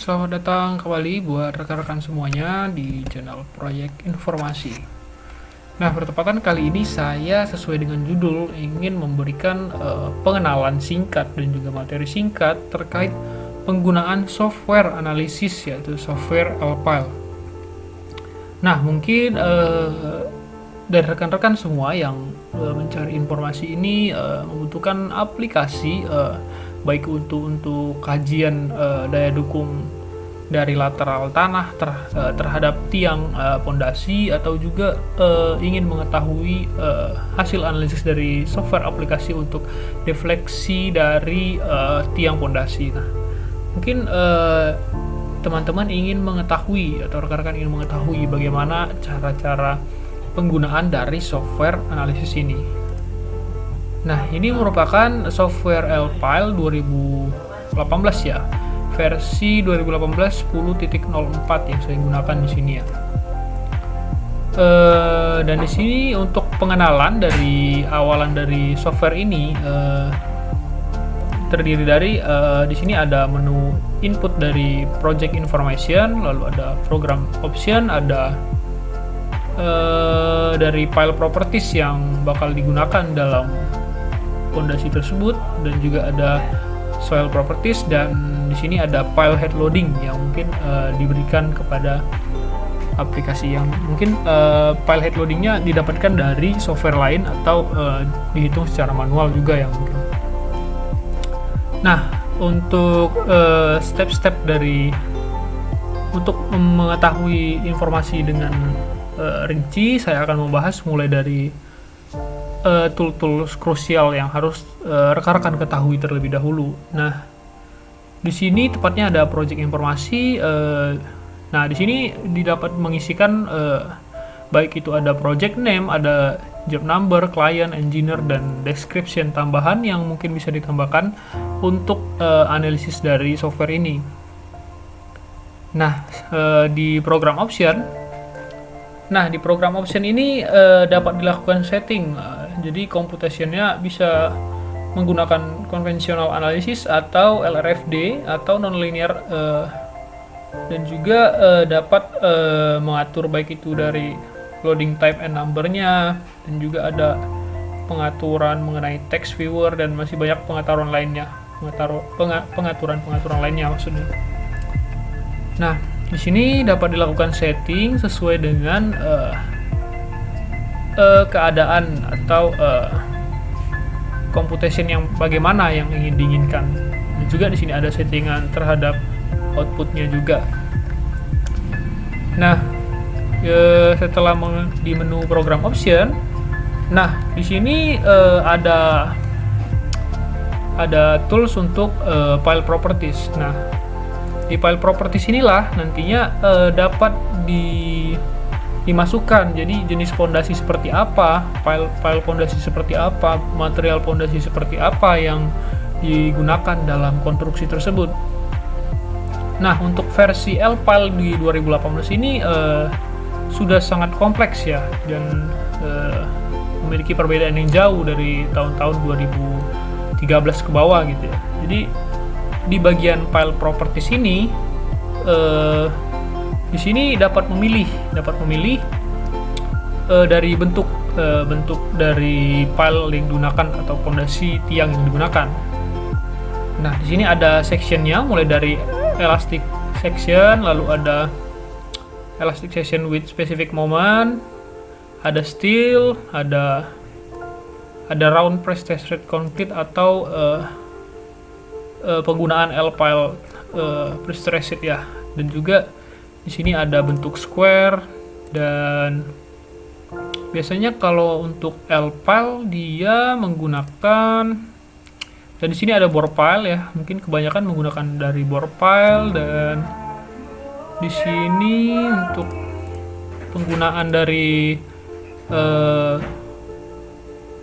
Selamat datang kembali buat rekan-rekan semuanya di channel Proyek Informasi. Nah, bertepatan kali ini saya sesuai dengan judul ingin memberikan pengenalan singkat dan juga materi singkat terkait penggunaan software analisis yaitu software Alpile. Nah, mungkin dari rekan-rekan semua yang mencari informasi ini membutuhkan aplikasi baik untuk kajian daya dukung dari lateral tanah terhadap tiang pondasi atau juga ingin mengetahui hasil analisis dari software aplikasi untuk defleksi dari tiang pondasi. Nah, mungkin teman-teman ingin mengetahui atau rekan-rekan ingin mengetahui bagaimana cara-cara penggunaan dari software analisis ini. Nah, ini merupakan software Alpile 2018 ya, versi 2018 10.04 yang saya gunakan di sini ya. Dan di sini untuk pengenalan dari awalan dari software ini terdiri dari di sini ada menu input dari project information, lalu ada program option, ada dari file properties yang bakal digunakan dalam pondasi tersebut, dan juga ada soil properties, dan di sini ada file head loading yang mungkin diberikan kepada aplikasi yang mungkin file head loadingnya didapatkan dari software lain atau dihitung secara manual juga yang mungkin. Nah, untuk step-step dari untuk mengetahui informasi dengan rinci, saya akan membahas mulai dari tool-tools krusial yang harus rekan-rekan ketahui terlebih dahulu. Nah, di sini tepatnya ada project informasi. Nah, di sini didapat mengisikan baik itu ada project name, ada job number, client, engineer, dan description tambahan yang mungkin bisa ditambahkan untuk analisis dari software ini. Nah, di program option. Nah, di program option ini dapat dilakukan setting. Jadi computationnya bisa menggunakan conventional analysis atau LRFD atau nonlinear, dan juga dapat mengatur baik itu dari loading type and numbernya, dan juga ada pengaturan mengenai text viewer, dan masih banyak pengaturan lainnya, pengaturan lainnya maksudnya. Nah, di sini dapat dilakukan setting sesuai dengan keadaan atau computation yang bagaimana yang ingin diinginkan. Dan juga di sini ada settingan terhadap outputnya juga. Nah, setelah di menu program option, nah di sini ada tools untuk file properties. Nah, di file properties inilah nantinya dapat dimasukkan, jadi jenis pondasi seperti apa, file pondasi seperti apa, material pondasi seperti apa yang digunakan dalam konstruksi tersebut. Nah, untuk versi Alpile di 2018 ini sudah sangat kompleks ya, dan memiliki perbedaan yang jauh dari tahun-tahun 2013 ke bawah gitu ya. Jadi di bagian file properties ini di sini dapat memilih dari bentuk dari file yang digunakan atau pondasi tiang yang digunakan. Nah, di sini ada sectionnya mulai dari elastic section, lalu ada elastic section with specific moment, ada steel, ada round press test rate concrete atau penggunaan Alpile prestressed ya, dan juga di sini ada bentuk square, dan biasanya kalau untuk Alpile dia menggunakan, dan di sini ada bore pile ya, mungkin kebanyakan menggunakan dari bore pile. Dan di sini untuk penggunaan dari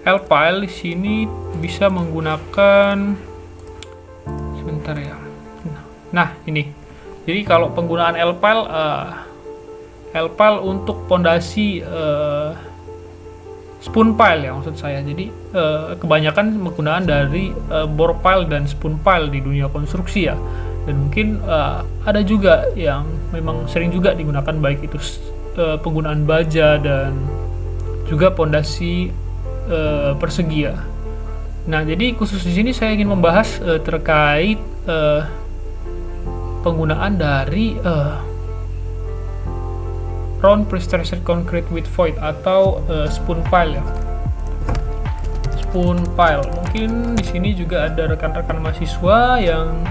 Alpile di sini bisa menggunakan sebentar ya. Nah, ini. Jadi kalau penggunaan Alpile untuk pondasi spoon pile ya maksud saya. Jadi kebanyakan penggunaan dari bore pile dan spoon pile di dunia konstruksi ya. Dan mungkin ada juga yang memang sering juga digunakan, baik itu penggunaan baja dan juga pondasi persegi ya. Nah, jadi khusus di sini saya ingin membahas terkait penggunaan dari round prestressed concrete with void atau spoon pile ya. Spoon pile. Mungkin di sini juga ada rekan-rekan mahasiswa yang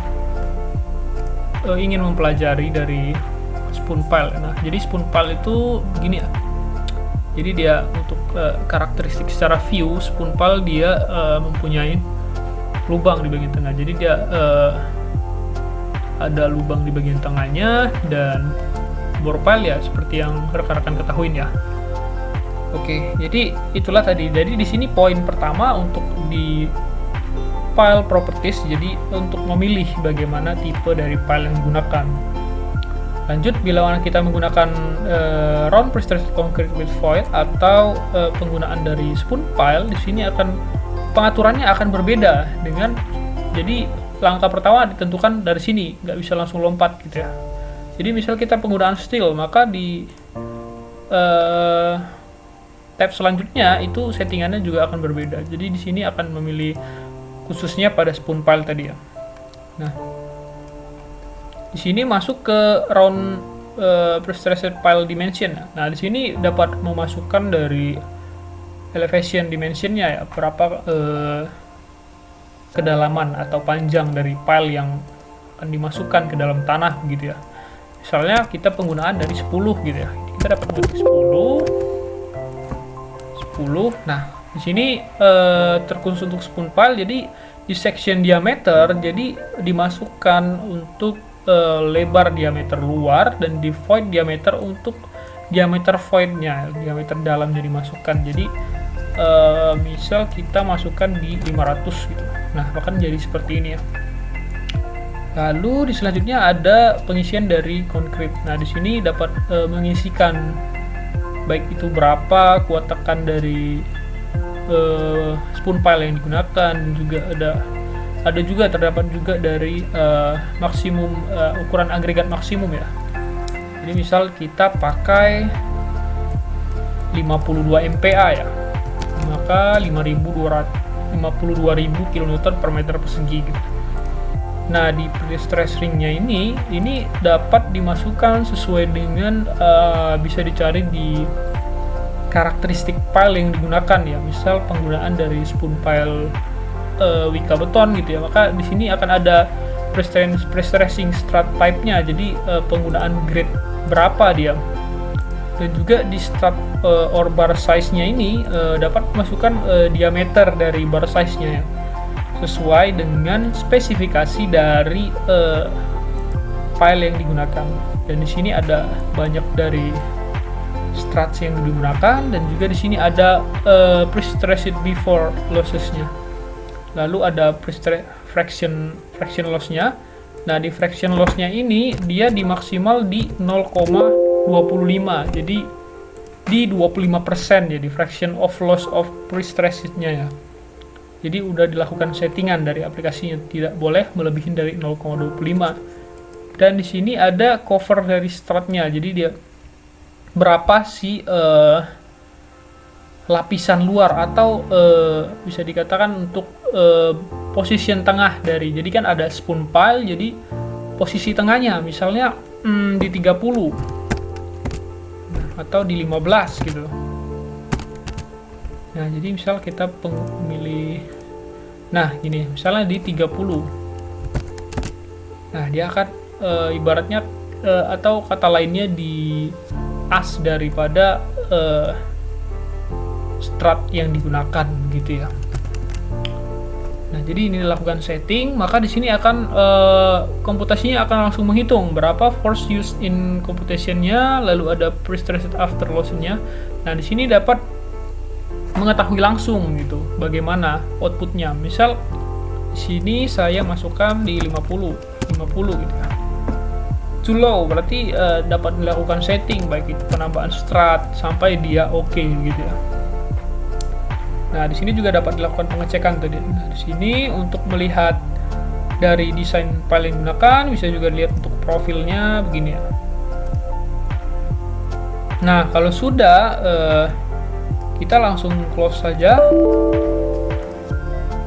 ingin mempelajari dari spoon pile. Nah, jadi spoon pile itu begini ya. Jadi dia untuk karakteristik secara view, spoon pile dia mempunyai lubang di bagian tengah. Jadi dia ada lubang di bagian tengahnya, dan bore pile ya seperti yang rekan-rekan ketahui ya. Oke, jadi itulah tadi. Jadi di sini poin pertama untuk di pile properties, jadi untuk memilih bagaimana tipe dari pile yang digunakan. Lanjut, bila kita menggunakan round prestressed concrete with void atau penggunaan dari spoon pile, di sini pengaturannya akan berbeda dengan, jadi langkah pertama ditentukan dari sini, nggak bisa langsung lompat gitu ya. Jadi misal kita penggunaan steel, maka di tab selanjutnya itu settingannya juga akan berbeda. Jadi di sini akan memilih khususnya pada spoon pile tadi ya. Nah, di sini masuk ke round prestressed pile dimension. Nah, di sini dapat memasukkan dari elevation dimensionnya ya, berapa kedalaman atau panjang dari pile yang akan dimasukkan ke dalam tanah gitu ya. Misalnya kita penggunaan dari 10 gitu ya. Kita dapat mengetik 10. Nah, di sini terkhusus untuk spoon pile, jadi di section diameter jadi dimasukkan untuk lebar diameter luar, dan di void diameter untuk diameter voidnya, diameter dalamnya dimasukkan. Jadi misal kita masukkan di 500 gitu. Nah, bahkan jadi seperti ini ya. Lalu di selanjutnya ada pengisian dari konkrit. Nah, di sini dapat mengisikan baik itu berapa kuat tekan dari spoon pile yang digunakan, dan juga ada juga terdapat juga dari maksimum ukuran agregat maksimum ya. Jadi misal kita pakai 52 MPa ya, maka 52.000 kN per meter persegi gitu. Nah, di pre-stress ringnya ini dapat dimasukkan sesuai dengan bisa dicari di karakteristik pile yang digunakan ya. Misal penggunaan dari spoon pile wika beton gitu ya, maka di sini akan ada pre-stressing strut type-nya. Jadi penggunaan grade berapa dia, dan juga di strut or bar size-nya ini dapat masukkan diameter dari bar size-nya ya, sesuai dengan spesifikasi dari pile yang digunakan. Dan di sini ada banyak dari struts yang digunakan, dan juga di sini ada pre-stressed before losses-nya. Lalu ada fraction loss-nya. Nah, di fraction loss-nya ini dia dimaksimal di 0,25. Jadi di 25% jadi fraction of loss of pre-stressed-nya ya. Jadi udah dilakukan settingan dari aplikasinya, tidak boleh melebihi dari 0,25. Dan di sini ada cover dari strutnya. Jadi dia berapa sih lapisan luar atau bisa dikatakan untuk position tengah dari. Jadi kan ada spoon pile, jadi posisi tengahnya misalnya di 30 atau di 15 gitu. Nah, jadi misal kita memilih, nah gini, misalnya di 30. Nah, dia akan ibaratnya atau kata lainnya di as daripada strut yang digunakan gitu ya. Nah, jadi ini dilakukan setting, maka di sini akan komputasinya akan langsung menghitung berapa force used in computation-nya, lalu ada pre-stressed after loss-nya. Nah, di sini dapat mengetahui langsung gitu bagaimana outputnya. Misal di sini saya masukkan di 50 gitu ya. Too low berarti dapat dilakukan setting baik itu penambahan strut sampai dia oke gitu ya. Nah, di sini juga dapat dilakukan pengecekan tadi. Nah, di sini untuk melihat Dari desain file yang digunakan bisa juga lihat untuk profilnya begini ya. Nah, kalau sudah kita langsung close saja.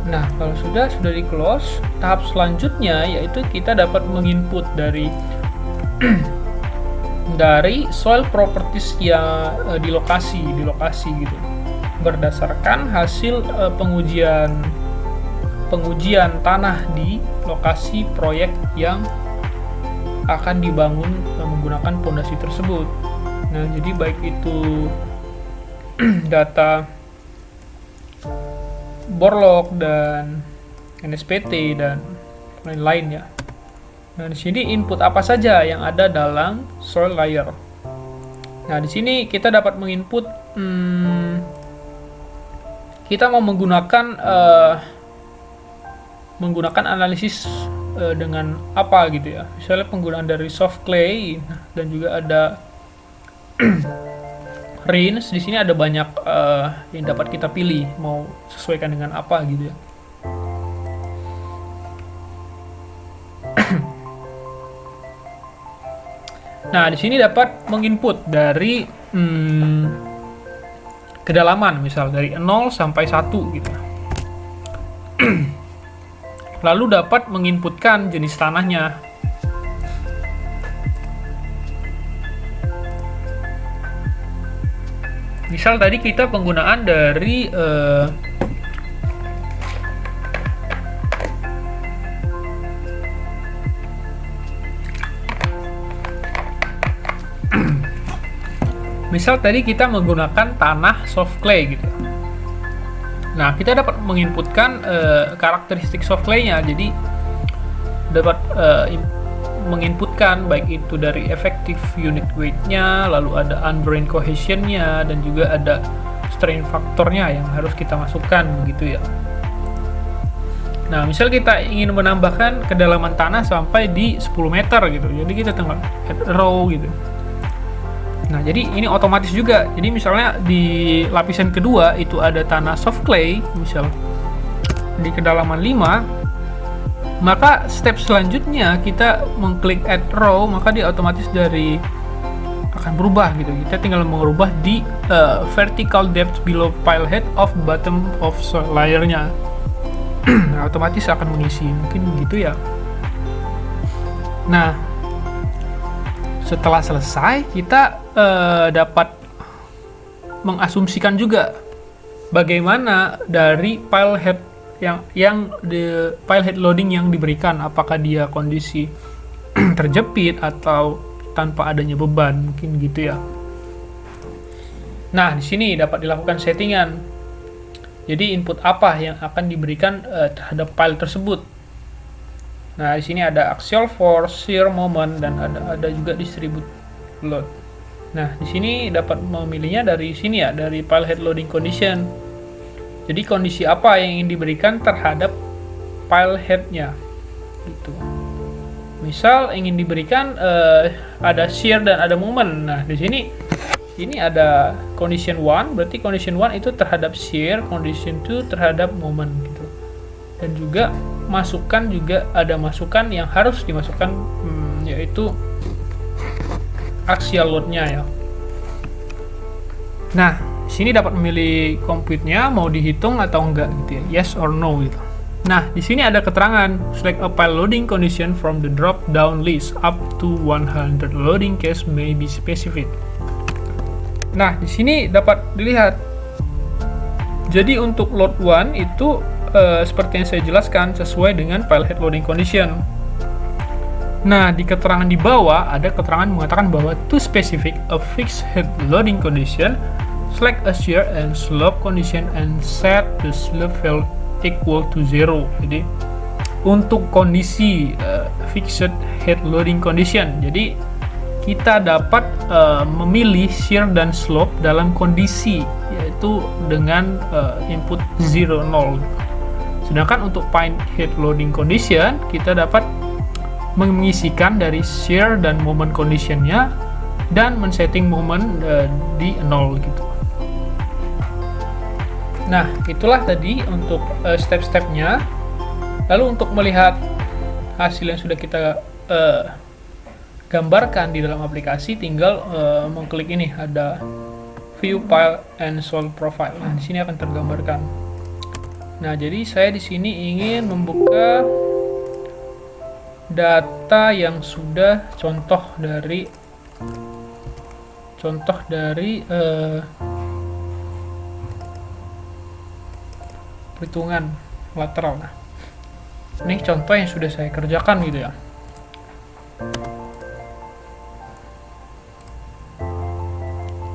Nah, kalau sudah di close, tahap selanjutnya yaitu kita dapat menginput dari dari soil properties yang di lokasi gitu, berdasarkan hasil pengujian tanah di lokasi proyek yang akan dibangun menggunakan pondasi tersebut. Nah, jadi baik itu data borlog dan NSPT dan lain-lain ya. Nah, di sini input apa saja yang ada dalam soil layer. Nah, di sini kita dapat menginput kita mau menggunakan analisis dengan apa gitu ya. Misalnya penggunaan dari soft clay dan juga ada rinse. Di sini ada banyak yang dapat kita pilih mau sesuaikan dengan apa gitu ya. Nah, di sini dapat menginput dari kedalaman, misal dari 0 sampai 1 gitu. Lalu dapat menginputkan jenis tanahnya. Misal tadi kita penggunaan dari misal tadi kita menggunakan tanah soft clay gitu. Nah, kita dapat menginputkan karakteristik soft clay-nya. Jadi dapat menginputkan baik itu dari effective unit weight-nya, lalu ada undrained cohesion-nya, dan juga ada strain faktornya yang harus kita masukkan begitu ya. Nah, misal kita ingin menambahkan kedalaman tanah sampai di 10 meter gitu. Jadi kita tinggal add row gitu. Nah, jadi ini otomatis juga. Jadi misalnya di lapisan kedua itu ada tanah soft clay, misal di kedalaman 5, maka step selanjutnya kita mengklik add row, maka dia otomatis dari akan berubah gitu. Kita tinggal mengubah di vertical depth below pile head of bottom of soil layer-nya. Nah, otomatis akan mengisi, mungkin begitu ya. Nah, setelah selesai kita dapat mengasumsikan juga bagaimana dari pile head yang the pile head loading yang diberikan, apakah dia kondisi terjepit atau tanpa adanya beban, mungkin gitu ya. Nah, di sini dapat dilakukan settingan. Jadi input apa yang akan diberikan terhadap pile tersebut. Nah, di sini ada axial force, shear moment, dan ada juga distribute load. Nah, di sini dapat memilihnya dari sini ya, dari pile head loading condition. Jadi kondisi apa yang ingin diberikan terhadap pile head-nya gitu. Misal ingin diberikan ada shear dan ada moment. Nah, di sini ini ada condition 1, berarti condition 1 itu terhadap shear, condition 2 terhadap moment gitu. Dan juga ada masukan yang harus dimasukkan yaitu axial load-nya ya. Nah, sini dapat memilih compute-nya mau dihitung atau enggak gitu ya, yes or no gitu. Nah, di sini ada keterangan select a pile loading condition from the drop down list up to 100 loading case may be specified. Nah, di sini dapat dilihat. Jadi untuk load 1 itu seperti yang saya jelaskan sesuai dengan pile head loading condition. Nah, di keterangan di bawah ada keterangan mengatakan bahwa to specific a fixed head loading condition, select a shear and slope condition and set the slope value equal to 0. Jadi untuk kondisi fixed head loading condition, jadi kita dapat memilih shear dan slope dalam kondisi yaitu dengan input 0, 0. Sedangkan untuk pile head loading condition kita dapat mengisikan dari shear dan moment conditionnya dan men-setting moment di 0 gitu. Nah, itulah tadi untuk step-stepnya. Lalu untuk melihat hasil yang sudah kita gambarkan di dalam aplikasi, tinggal mengklik ini, ada view file and soil profile. Nah, di sini akan tergambarkan. Nah, jadi saya di sini ingin membuka data yang sudah contoh dari perhitungan lateral. Nah, ini contoh yang sudah saya kerjakan gitu ya.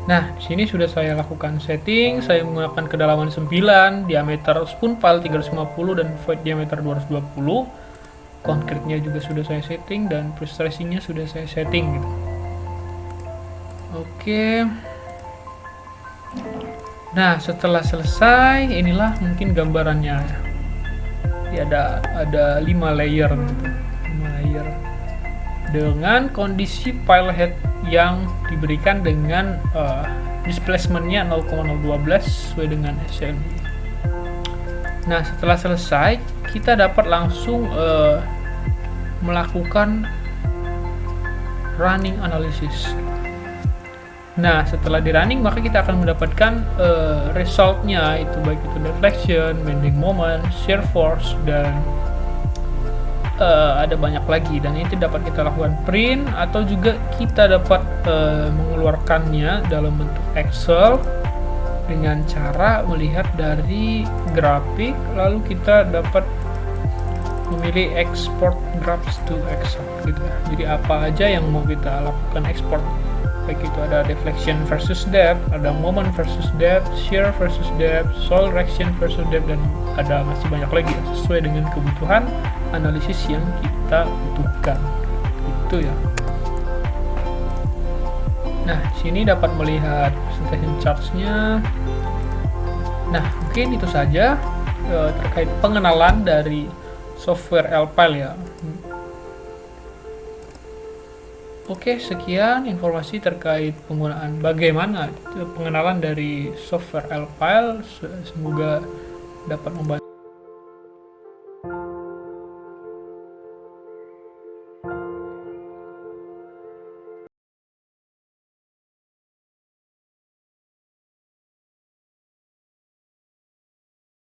Nah, di sini sudah saya lakukan setting. Saya menggunakan kedalaman 9, diameter spoon pile 350 dan void diameter 220. Konkretnya juga sudah saya setting dan pre-stressingnya sudah saya setting gitu. Oke. Nah, setelah selesai, inilah mungkin gambarannya. Jadi ada 5 layer gitu. 5 layer. Dengan kondisi pile head yang diberikan dengan displacement-nya 0,012 sesuai dengan SLB. Nah, setelah selesai, kita dapat langsung melakukan running analysis. Nah, setelah di running, maka kita akan mendapatkan resultnya, itu baik itu deflection, bending moment, shear force, dan ada banyak lagi. Dan itu dapat kita lakukan print atau juga kita dapat mengeluarkannya dalam bentuk Excel dengan cara melihat dari grafik, lalu kita dapat memilih export graphs to Excel gitu ya. Jadi apa aja yang mau kita lakukan export, baik itu ada deflection versus depth, ada moment versus depth, shear versus depth, soil reaction versus depth, dan ada masih banyak lagi ya, sesuai dengan kebutuhan analisis yang kita butuhkan itu ya. Nah, sini dapat melihat presentation charts-nya. Nah, mungkin itu saja terkait pengenalan dari software Lpile ya. Oke, sekian informasi terkait penggunaan bagaimana pengenalan dari software Lpile. Semoga dapat membantu.